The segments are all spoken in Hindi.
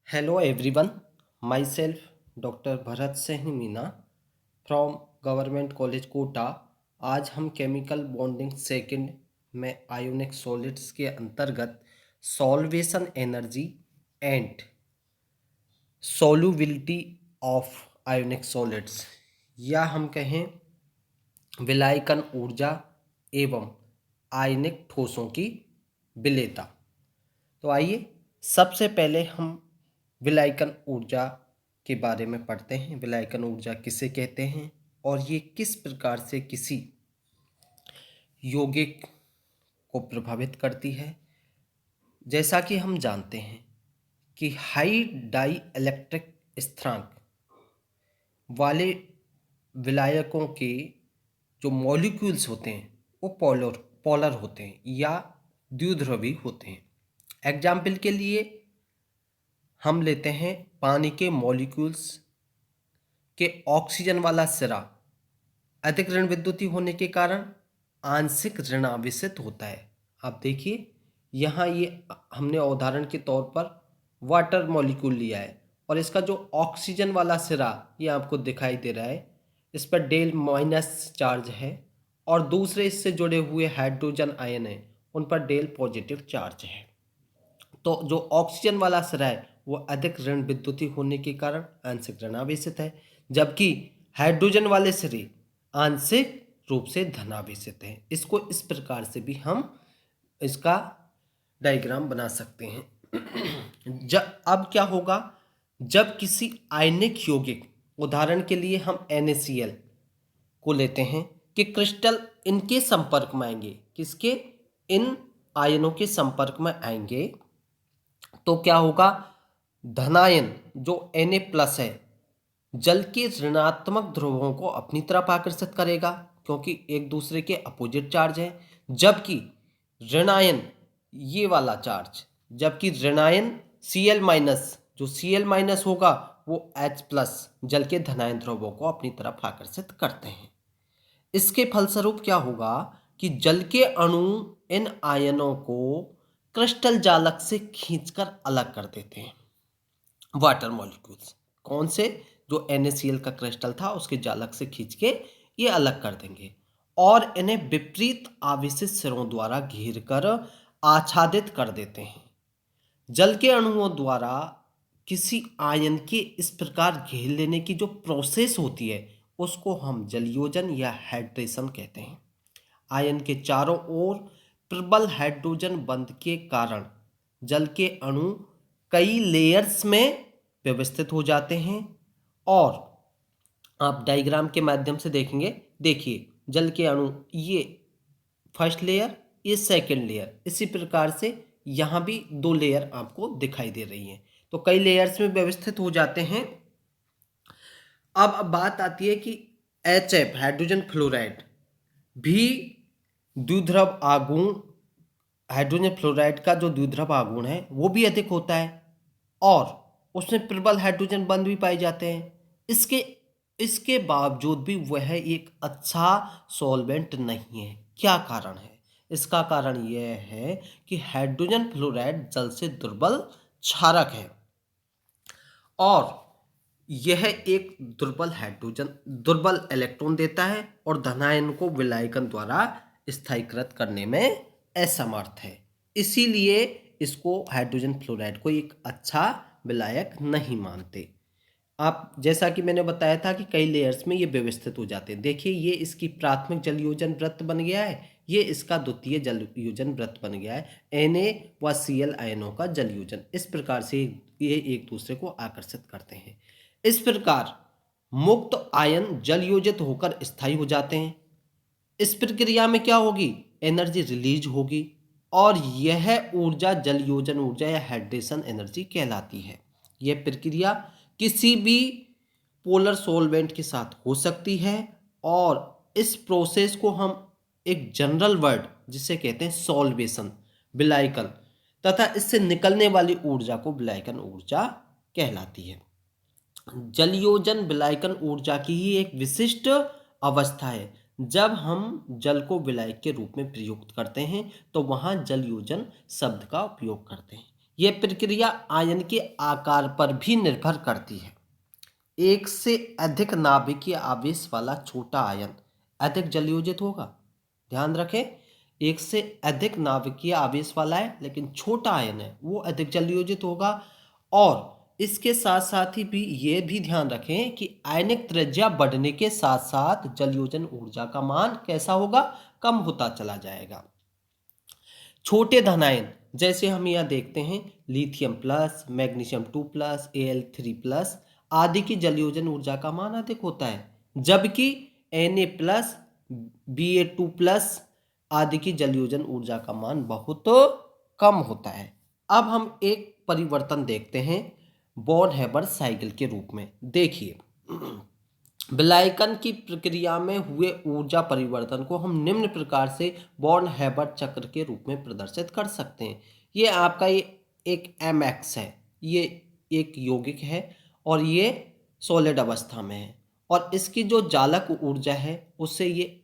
Hello everyone, myself Dr. Bharat Singh Meena from government college Kota. आज हम केमिकल बॉन्डिंग सेकंड में आयोनिक सॉलिड्स के अंतर्गत solvation energy and solubility of ionic solids या हम कहें विलायकन ऊर्जा एवं आयनिक ठोसों की विलेयता। तो आइए सबसे पहले हम विलायकन ऊर्जा के बारे में पढ़ते हैं। विलायकन ऊर्जा किसे कहते हैं और ये किस प्रकार से किसी यौगिक को प्रभावित करती है। जैसा कि हम जानते हैं कि हाई डाई इलेक्ट्रिक स्थिरांक वाले विलायकों के जो मॉलिक्यूल्स होते हैं वो पोलर होते हैं या द्विध्रुवी होते हैं। एग्जाम्पल के लिए हम लेते हैं पानी के मॉलिक्यूल्स के ऑक्सीजन वाला सिरा अधिक ऋण विद्युतीय होने के कारण आंशिक ऋणावेशित होता है। आप देखिए यहाँ ये हमने उदाहरण के तौर पर वाटर मॉलिक्यूल लिया है और इसका जो ऑक्सीजन वाला सिरा ये आपको दिखाई दे रहा है, इस पर डेल माइनस चार्ज है और दूसरे इससे जुड़े हुए हाइड्रोजन आयन हैं उन पर डेल पॉजिटिव चार्ज है। तो जो ऑक्सीजन वाला सिरा है वो अधिक ऋण विद्युतीय होने के कारण आंशिक ऋणावेशित है, जबकि हाइड्रोजन वाले सिरे आंशिक रूप से धनावेशित हैं। इसको इस प्रकार से भी हम इसका डायग्राम बना सकते हैं। अब क्या होगा जब किसी आयनिक यौगिक, उदाहरण के लिए हम NaCl को लेते हैं कि क्रिस्टल इनके संपर्क में आएंगे, किसके, इन आयनों के संपर्क में आएंगे, तो क्या होगा, धनायन जो Na+ है जल के ऋणात्मक ध्रुवों को अपनी तरफ आकर्षित करेगा क्योंकि एक दूसरे के अपोजिट चार्ज है, जबकि ऋणायन ये वाला चार्ज, जबकि ऋणायन Cl- जो Cl- होगा वो H+ जल के धनायन ध्रुवों को अपनी तरफ आकर्षित करते हैं। इसके फलस्वरूप क्या होगा कि जल के अणु इन आयनों को क्रिस्टल जालक से खींचकर अलग कर देते हैं। वाटर मॉलिक्यूल्स कौन से, जो NaCl का क्रिस्टल था उसके जालक से खींच के ये अलग कर देंगे और इन्हें विपरीत आवेशित सिरों द्वारा घेर कर आच्छादित कर देते हैं। जल के अणुओं द्वारा किसी आयन के इस प्रकार घेर लेने की जो प्रोसेस होती है उसको हम जलयोजन या हाइड्रेशन कहते हैं। आयन के चारों ओर प्रबल हाइड्रोजन बंध के कारण जल के अणु कई लेयर्स में व्यवस्थित हो जाते हैं और आप डायग्राम के माध्यम से देखेंगे। देखिए जल के अणु ये फर्स्ट लेयर, ये सेकंड लेयर, इसी प्रकार से यहाँ भी 2 लेयर आपको दिखाई दे रही हैं, तो कई लेयर्स में व्यवस्थित हो जाते हैं। अब बात आती है कि HF हाइड्रोजन फ्लोराइड भी द्विध्रुव आघूर्ण, हाइड्रोजन फ्लोराइड का जो द्विध्रुव आघूर्ण है वो भी अधिक होता है और उसमें प्रबल हाइड्रोजन बंध भी पाए जाते हैं। इसके इसके बावजूद भी वह एक अच्छा सॉल्वेंट नहीं है। क्या कारण है? इसका कारण यह है कि हाइड्रोजन फ्लोराइड जल से दुर्बल क्षारक है और यह एक दुर्बल इलेक्ट्रॉन देता है और धनायन को विलायकन द्वारा स्थायीकृत करने में असमर्थ है। इसीलिए इसको हाइड्रोजन फ्लोराइड को एक अच्छा विलायक नहीं मानते। आप जैसा कि मैंने बताया था कि कई लेयर्स में ये व्यवस्थित हो जाते हैं। देखिए ये इसकी प्राथमिक जलयोजन वृत्त बन गया है, ये इसका द्वितीय जलयोजन वृत्त बन गया है। Na व Cl आयनों का जलयोजन, इस प्रकार से ये एक दूसरे को आकर्षित करते हैं। इस प्रकार मुक्त आयन जलयोजित होकर स्थायी हो जाते हैं। इस प्रक्रिया में क्या होगी, एनर्जी रिलीज होगी और यह ऊर्जा जलयोजन ऊर्जा या हाइड्रेशन एनर्जी कहलाती है। यह प्रक्रिया किसी भी पोलर सॉल्वेंट के साथ हो सकती है और इस प्रोसेस को हम एक जनरल वर्ड जिसे कहते हैं सॉल्वेशन, विलायकन, तथा इससे निकलने वाली ऊर्जा को विलायकन ऊर्जा कहलाती है। जलयोजन विलायकन ऊर्जा की ही एक विशिष्ट अवस्था है। जब हम जल को विलायक के रूप में प्रयुक्त करते हैं तो वहां जलयोजन शब्द का उपयोग करते हैं। यह प्रक्रिया आयन के आकार पर भी निर्भर करती है। एक से अधिक नाभिकीय आवेश वाला छोटा आयन अधिक जलयोजित होगा। ध्यान रखें, एक से अधिक नाभिकीय आवेश वाला है लेकिन छोटा आयन है, वो अधिक जलयोजित होगा। और इसके साथ साथ ही भी ये भी ध्यान रखें कि आयनिक त्रिज्या बढ़ने के साथ साथ जलयोजन ऊर्जा का मान कैसा होगा, कम होता चला जाएगा। छोटे धनायन जैसे हम यहाँ देखते हैं lithium plus, magnesium 2 plus, Al3 plus आदि की जलयोजन ऊर्जा का मान अधिक होता है, जबकि Na प्लस, Ba2 प्लस आदि की जलयोजन ऊर्जा का मान बहुत कम होता है। अब हम एक परिवर्तन देखते हैं बॉर्न हैबर साइकिल के रूप में। देखिए, विलायकन की प्रक्रिया में हुए ऊर्जा परिवर्तन को हम निम्न प्रकार से बॉर्न हैबर चक्र के रूप में प्रदर्शित कर सकते हैं। ये आपका ये एक mx है, ये एक यौगिक है और ये सॉलिड अवस्था में है, और इसकी जो जालक ऊर्जा है उससे ये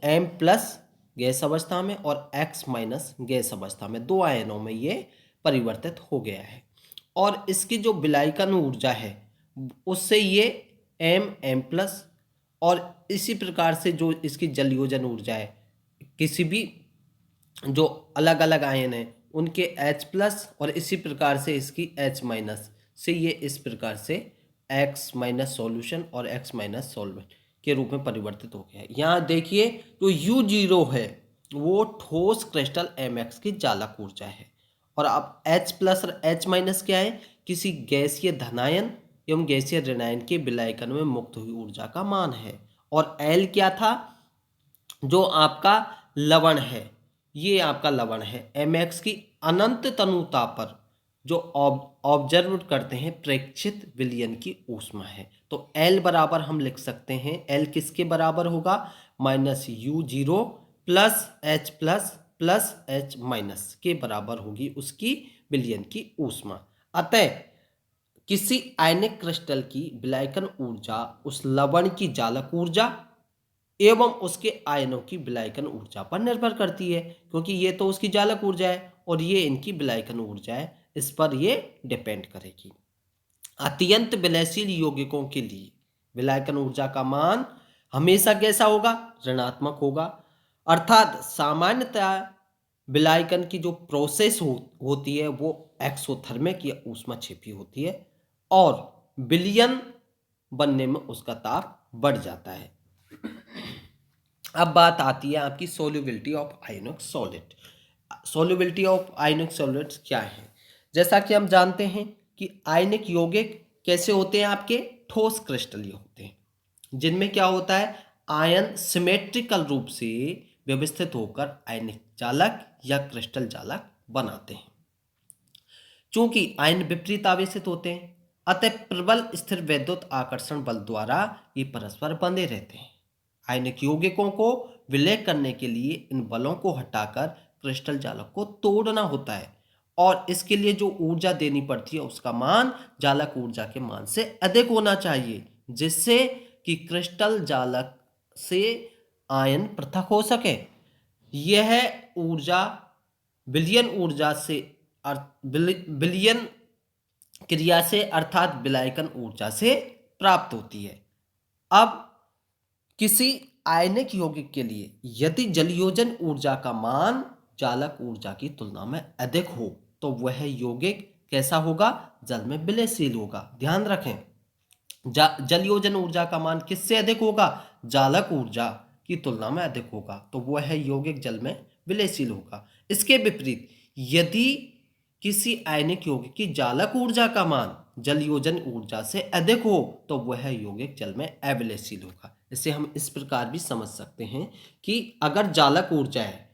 m प्लस गैस अवस्था में और x माइनस गैस अवस्था में, दो आयनों में ये परिवर्तित हो गया है। और इसकी जो विलायकन ऊर्जा है उससे ये m प्लस, और इसी प्रकार से जो इसकी जलयोजन ऊर्जा है, किसी भी जो अलग अलग आयन है उनके H प्लस और इसी प्रकार से इसकी H माइनस से ये इस प्रकार से X माइनस सॉल्यूशन और X माइनस सॉल्वेंट के रूप में परिवर्तित हो गया है। यहाँ देखिए जो U0 है वो ठोस क्रिस्टल Mx की जालक ऊर्जा है, और अब H प्लस और H माइनस क्या है, किसी गैसीय धनायन एवं गैसीय ऋणायन के विलायकन में मुक्त हुई ऊर्जा का मान है। और L क्या था, जो आपका लवण है, ये आपका लवण है। Mx की अनंत तनुता पर जो ऑब्जर्व करते हैं प्रेक्षित विलयन की ऊष्मा है। तो L बराबर हम लिख सकते हैं, L किसके बराबर होगा, minus U0 plus H plus plus H minus के बराबर होगी उसकी विलयन की ऊष्मा। अतः किसी आयनिक क्रिस्टल की विलायकन ऊर्जा उस लवण की जालक ऊर्जा एवं उसके आयनों की विलायकन ऊर्जा पर निर्भर करती है, क्योंकि ये तो उसकी जालक ऊर्जा है और ये इनकी विलायकन ऊर्जा है, इस पर ये डिपेंड करेगी। अत्यंत विलयशील यौगिकों के लिए विलायकन ऊर्जा का मान हमेशा कैसा होगा, ऋणात्मक होगा। अर्थात सामान्यतः विलायकन की जो प्रोसेस होती है वो एक्सोथर्मिक या ऊष्माक्षेपी होती है, और विलयन बनने में उसका ताप बढ़ जाता है। अब बात आती है आपकी solubility of ionic solid. Solubility of ionic solids क्या है, जैसा कि हम जानते हैं कि आयनिक यौगिक कैसे होते हैं, आपके ठोस क्रिस्टलीय होते हैं, जिनमें क्या होता है, आयन सिमेट्रिकल रूप से व्यवस्थित होकर आयनिक जालक या क्रिस्टल जालक बनाते हैं। चूंकि आयन विपरीत आवेशित होते हैं, अतः प्रबल स्थिर वैद्युत आकर्षण बल द्वारा ये परस्पर बंधे रहते हैं। आयनिक यौगिकों को विलय करने के लिए इन बलों को हटाकर क्रिस्टल जालक को तोड़ना होता है, और इसके लिए जो ऊर्जा देनी पड़ती है उसका मान जालक ऊर्जा के मान से अधिक होना चाहिए, जिससे कि क्रिस्टल जालक से आयन पृथक हो सके। यह ऊर्जा विलयन ऊर्जा से विलयन क्रिया से अर्थात विलायकन ऊर्जा से प्राप्त होती है। अब किसी आयनिक यौगिक के लिए यदि जलयोजन ऊर्जा का मान जालक ऊर्जा की तुलना में अधिक हो तो वह यौगिक कैसा होगा, जल में विलयशील होगा। ध्यान रखें, जलयोजन ऊर्जा का मान किससे अधिक होगा, जालक ऊर्जा की तुलना में अधिक होगा, तो वह यौगिक जल में विलयशील होगा। इसके विपरीत यदि किसी आयनिक यौगिक की जालक ऊर्जा का मान जलयोजन ऊर्जा से अधिक हो तो वह यौगिक जल में अविलयशील होगा। इसे हम इस प्रकार भी समझ सकते हैं कि अगर जालक ऊर्जा है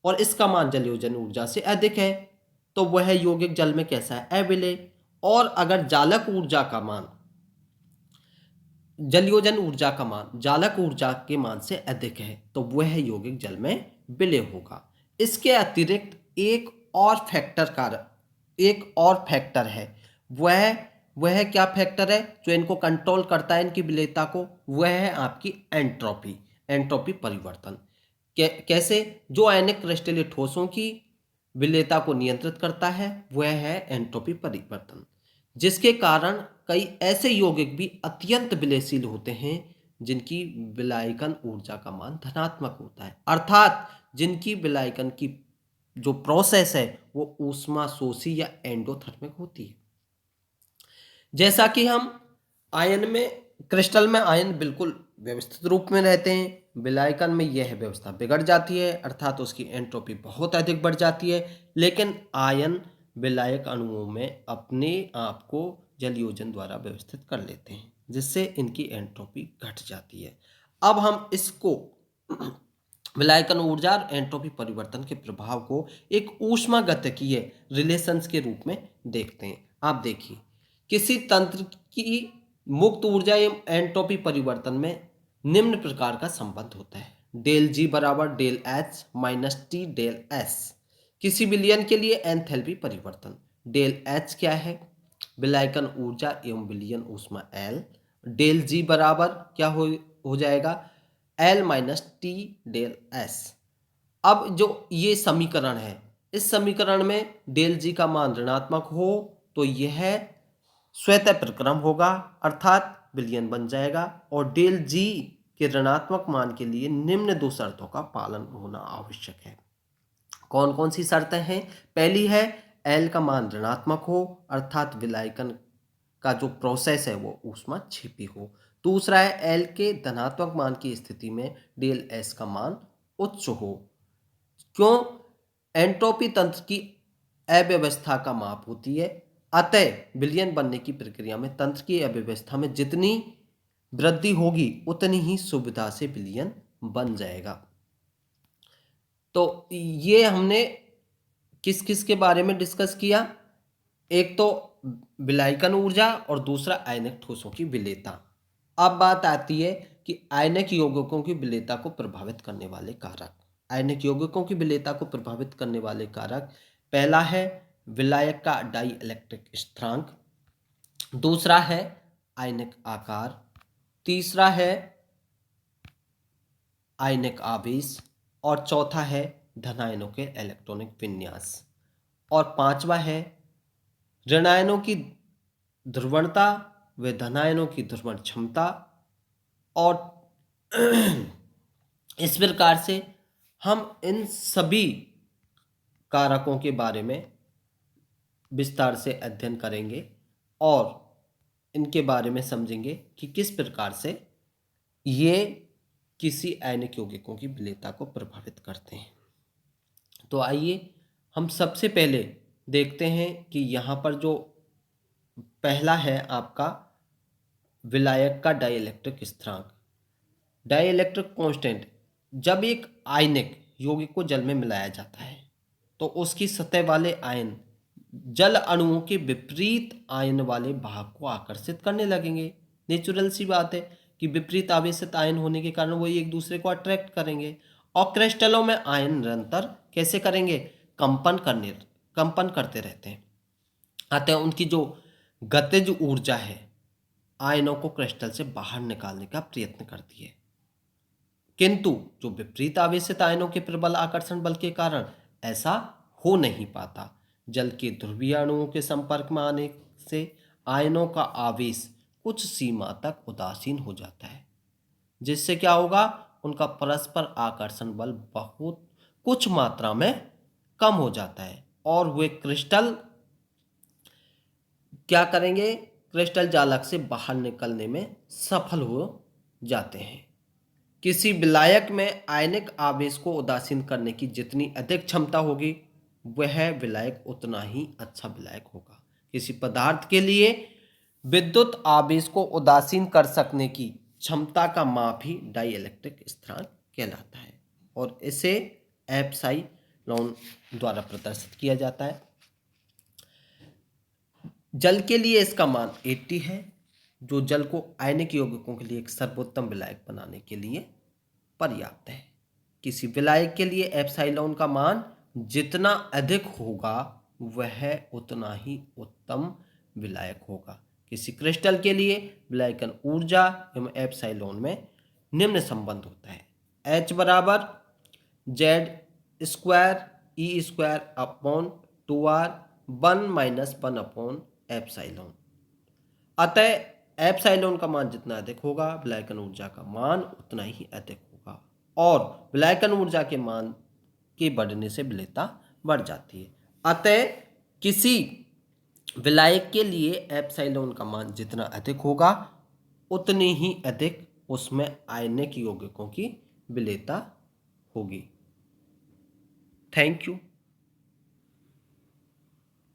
और इसका मान जलयोजन ऊर्जा से अधिक है तो वह यौगिक जल में कैसा है, अविलय। और अगर जालक ऊर्जा का मान जलयोजन ऊर्जा का मान जालक ऊर्जा के मान से अधिक है तो वह यौगिक जल में विलय होगा। इसके अतिरिक्त एक और फैक्टर है, वह क्या फैक्टर है जो इनको कंट्रोल करता है, इनकी विलयता को, वह है आपकी एंट्रोपी परिवर्तन। कैसे, जो आयनिक क्रिस्टलीय ठोसों की विलेयता को नियंत्रित करता है वह है एंट्रोपी परिवर्तन, जिसके कारण कई ऐसे यौगिक भी अत्यंत विलयशील होते हैं जिनकी विलायकन ऊर्जा का मान धनात्मक होता है, अर्थात जिनकी विलायकन की जो प्रोसेस है वो ऊष्मा शोषी या एंडोथर्मिक होती है। जैसा कि हम आयन में, क्रिस्टल में आयन बिल्कुल व्यवस्थित रूप में रहते हैं, विलायकन में यह व्यवस्था बिगड़ जाती है, अर्थात उसकी एंट्रोपी बहुत अधिक बढ़ जाती है। लेकिन आयन विलायक अणुओं में अपने आप को जलयोजन द्वारा व्यवस्थित कर लेते हैं, जिससे इनकी एंट्रोपी घट जाती है। अब हम इसको विलायकन ऊर्जा और एंट्रोपी परिवर्तन के प्रभाव को एक ऊष्मागतिकीय रिलेशंस के रूप में देखते हैं। आप देखिए, किसी तंत्र की मुक्त ऊर्जा एवं एंट्रोपी परिवर्तन में निम्न प्रकार का संबंध होता है: डेल जी बराबर del H minus T del S. किसी विलयन के लिए एंथैल्पी परिवर्तन डेल एच क्या है? विलायकन ऊर्जा एवं विलयन ऊष्मा एल। डेल जी बराबर क्या हो जाएगा? L minus T del S. अब जो ये समीकरण है, इस समीकरण में डेल जी का मान ऋणात्मक हो तो यह स्वतः प्रक्रम होगा, अर्थात विलयन बन जाएगा। और डेल जी के ऋणात्मक मान के लिए निम्न दो शर्तों का पालन होना आवश्यक है। कौन कौन सी शर्तें हैं? पहली है एल का मान ऋणात्मक हो, अर्थात विलायकन का जो प्रोसेस है वो ऊष्मा छिपी हो। दूसरा है एल के धनात्मक मान की स्थिति में डेल एस का मान उच्च हो। क्यों? एंट्रोपी तंत्र की अव्यवस्था का माप होती है, अतः विलयन बनने की प्रक्रिया में तंत्र की अव्यवस्था में जितनी वृद्धि होगी उतनी ही सुविधा से विलयन बन जाएगा। तो ये हमने किस किस के बारे में डिस्कस किया? एक तो विलायकन ऊर्जा और दूसरा आयनिक ठोसों की विलेयता। अब बात आती है कि आयनिक यौगिकों की विलेयता को प्रभावित करने वाले कारक। आयनिक यौगिकों की विलेयता को प्रभावित करने वाले कारक, पहला है विलायक का डाई इलेक्ट्रिक स्थिरांक, दूसरा है आयनिक आकार, तीसरा है आयनिक आवेश और चौथा है धनायनों के इलेक्ट्रॉनिक विन्यास और पांचवा है ऋणायनों की ध्रुवणता व धनायनों की ध्रुवण क्षमता। और इस प्रकार से हम इन सभी कारकों के बारे में विस्तार से अध्ययन करेंगे और इनके बारे में समझेंगे कि किस प्रकार से ये किसी आयनिक यौगिकों की विलेयता को प्रभावित करते हैं। तो आइए हम सबसे पहले देखते हैं कि यहाँ पर जो पहला है आपका विलायक का डाइइलेक्ट्रिक स्थिरांक, डाइइलेक्ट्रिक कांस्टेंट। जब एक आयनिक यौगिक को जल में मिलाया जाता है तो उसकी सतह वाले आयन जल अणुओं के विपरीत आयन वाले भाग को आकर्षित करने लगेंगे। नेचुरल सी बात है कि विपरीत आवेशित आयन होने के कारण वो एक दूसरे को अट्रैक्ट करेंगे और क्रिस्टलों में आयन निरंतर कैसे करेंगे? कंपन करते रहते हैं। अतः उनकी जो गतिज ऊर्जा है आयनों को क्रिस्टल से बाहर निकालने का प्रयत्न करती है, किंतु जो विपरीत आवेशित आयनों के प्रबल आकर्षण बल के कारण ऐसा हो नहीं पाता। जल के ध्रुवीय अणुओं के संपर्क में आने से आयनों का आवेश कुछ सीमा तक उदासीन हो जाता है, जिससे क्या होगा? उनका परस्पर आकर्षण बल बहुत कुछ मात्रा में कम हो जाता है और वे क्रिस्टल क्या करेंगे? क्रिस्टल जालक से बाहर निकलने में सफल हो जाते हैं। किसी विलायक में आयनिक आवेश को उदासीन करने की जितनी अधिक क्षमता होगी वह विलायक उतना ही अच्छा विलायक होगा। किसी पदार्थ के लिए विद्युत आवेश को उदासीन कर सकने की क्षमता का माप ही डाइइलेक्ट्रिक स्थिरांक कहलाता है और इसे एप्सिलॉन द्वारा प्रदर्शित किया जाता है। जल के लिए इसका मान 80 है, जो जल को आयनिक यौगिकों के लिए एक सर्वोत्तम विलायक बनाने के लिए पर्याप्त है। किसी विलायक के लिए एप्सिलॉन का मान जितना अधिक होगा वह उतना ही उत्तम विलायक होगा। किसी क्रिस्टल के लिए विलायकन ऊर्जा एवं एप्सिलॉन में निम्न संबंध होता है: H बराबर Z square E square upon 2r 1 minus 1 upon epsilon. अतः एप्साइलॉन का मान जितना अधिक होगा विलायकन ऊर्जा का मान उतना ही अधिक होगा, और विलायकन ऊर्जा के मान के बढ़ने से विलेयता बढ़ जाती है। अतः किसी विलायक के लिए एप्साइलॉन का मान जितना अधिक होगा उतनी ही अधिक उसमें आयनिक यौगिकों की विलेयता होगी। Thank you.